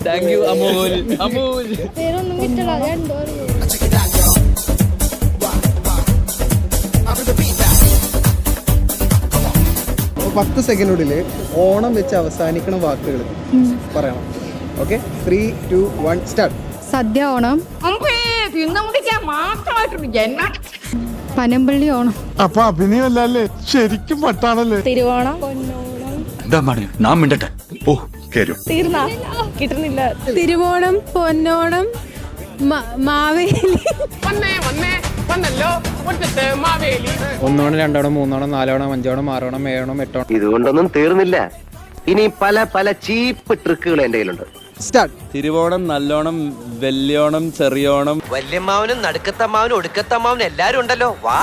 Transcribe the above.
Thank you Amul. Amul പേരൊന്നും കിട്ടല. ഞാൻ എന്തോ 10 സെക്കൻഡിനുള്ളിൽ ഓണം വെച്ച് അവസാനിക്കണ വാക്കുകൾ പറയണം. Okay, 3, 2, 1 start. സദ്യ ഓണം, പനമ്പള്ളി ഓണം, അപ്പൊ അഭിനയമല്ലേ ശരിക്കും മട്ടാണല്ലേ. തിരുവോണം, നാം മിണ്ടട്ടെ. ഓ കേരും തീർന്ന കിട്ടുന്നില്ല. തിരുവോണം, പൊന്നോണം, മാവേലി. ഒന്നോണം, രണ്ടോണം, മൂന്നോണം, നാലോണം, അഞ്ചോണം, ആറോണം, ഏഴോണം, എട്ടോണം. ഇതുകൊണ്ടൊന്നും തീർന്നില്ല. ഇനി പല പല ചീപ്പ് ട്രിക്കുകൾ എന്റെ കയ്യിലുണ്ട്. സ്റ്റാർട്ട്. തിരുവോണം, നല്ലോണം, വല്യോണം, ചെറിയോണം. വല്യമ്മാവനും നടുക്കത്തമ്മാവനും ഒടുക്കത്തമ്മാവനും എല്ലാരും ഉണ്ടല്ലോ. വാ.